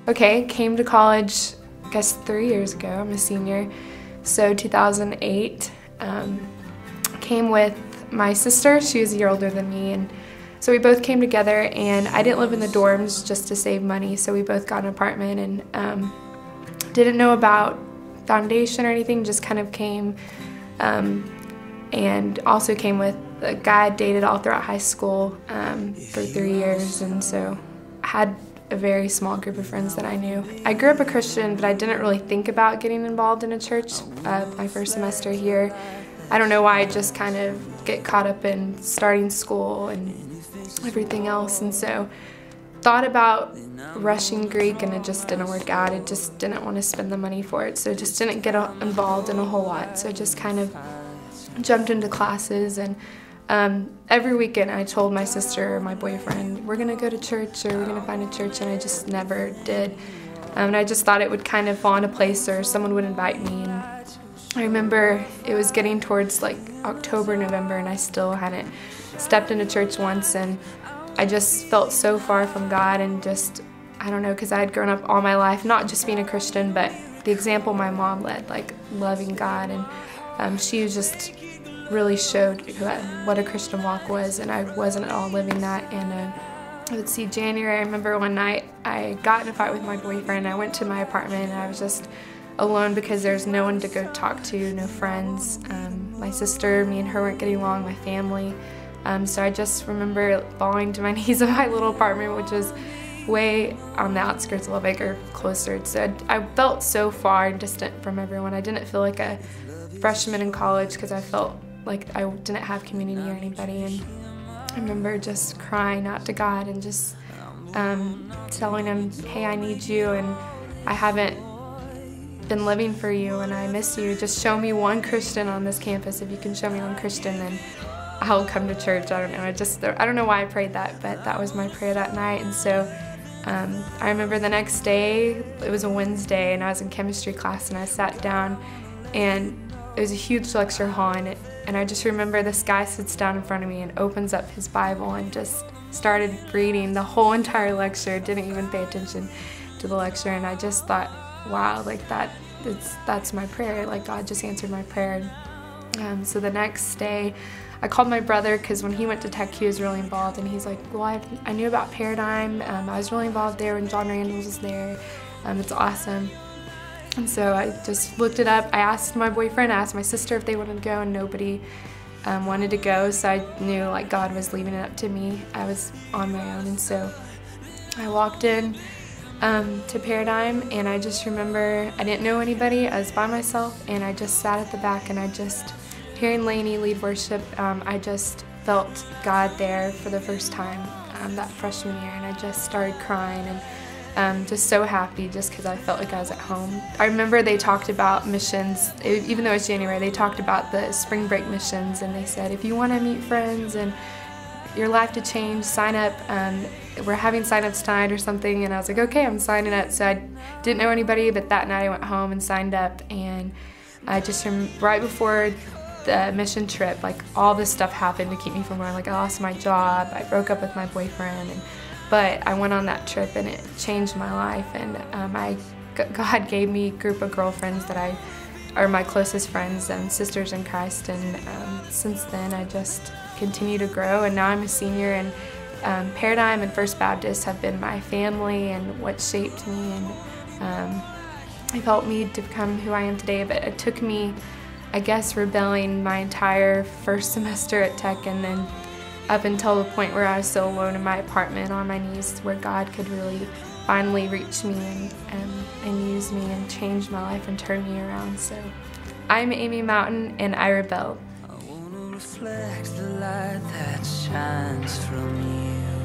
Okay, came to college, I guess 3 years ago. I'm a senior, so 2008. Came with my sister. She was a year older than me, and so we both came together, and I didn't live in the dorms just to save money, so we both got an apartment, and didn't know about foundation or anything, just kind of came, and also came with a guy I dated all throughout high school for 3 years, and so I had a very small group of friends that I knew. I grew up a Christian, but I didn't really think about getting involved in a church my first semester here. I don't know why, I just kind of get caught up in starting school and everything else, and so thought about rushing Greek, and it just didn't work out. It just didn't want to spend the money for it, so just didn't get involved in a whole lot. So just kind of jumped into classes, and every weekend I told my sister or my boyfriend, we're gonna go to church, or we're gonna find a church, and I just never did. And I just thought it would kind of fall into place, or someone would invite me. And I remember it was getting towards like October, November, and I still hadn't stepped into church once, and I just felt so far from God, and just, I don't know, because I had grown up all my life not just being a Christian, but the example my mom led, like loving God, and she just really showed what a Christian walk was, and I wasn't at all living that. And let's see, January, I remember one night I got in a fight with my boyfriend. I went to my apartment, and I was just alone because there's no one to go talk to, no friends. My sister, me and her weren't getting along, my family. So I just remember falling to my knees in my little apartment, which was way on the outskirts of Lubbock, or closer. So I felt so far and distant from everyone. I didn't feel like a freshman in college because I felt like I didn't have community or anybody. And I remember just crying out to God and just telling him, hey, I need you, and I haven't been living for you, and I miss you. Just show me one Christian on this campus. If you can show me one Christian, then I'll come to church. I don't know. I don't know why I prayed that, but that was my prayer that night. And so I remember the next day, it was a Wednesday, and I was in chemistry class, and I sat down, and it was a huge lecture hall, and I just remember this guy sits down in front of me and opens up his Bible and just started reading the whole entire lecture, didn't even pay attention to the lecture, and I just thought, wow, like that's my prayer, like God just answered my prayer. So the next day, I called my brother, because when he went to Tech, he was really involved, and he's like, well, I knew about Paradigm. I was really involved there when John Randalls was there. It's awesome. And so I just looked it up. I asked my boyfriend, I asked my sister if they wanted to go, and nobody wanted to go, so I knew like God was leaving it up to me. I was on my own, and so I walked in to Paradigm, and I just remember I didn't know anybody. I was by myself, and I just sat at the back, and I just, hearing Lainey lead worship, I just felt God there for the first time that freshman year, and I just started crying, and just so happy, just because I felt like I was at home. I remember they talked about missions, even though it's January, they talked about the spring break missions, and they said, if you want to meet friends and your life to change, sign up. We're having sign-ups tonight or something, and I was like, okay, I'm signing up. So I didn't know anybody, but that night I went home and signed up, and I just, right before the mission trip, like all this stuff happened to keep me from going. Like I lost my job, I broke up with my boyfriend, but I went on that trip, and it changed my life, and God gave me a group of girlfriends that are my closest friends and sisters in Christ, and since then I just continue to grow, and now I'm a senior, and Paradigm and First Baptist have been my family and what shaped me, and have helped me to become who I am today. But it took me, I guess, rebelling my entire first semester at Tech, and then up until the point where I was so alone in my apartment on my knees, where God could really finally reach me and use me and change my life and turn me around. So I'm Amy Mountain, and I rebelled. I wanna reflect the light that shines from you.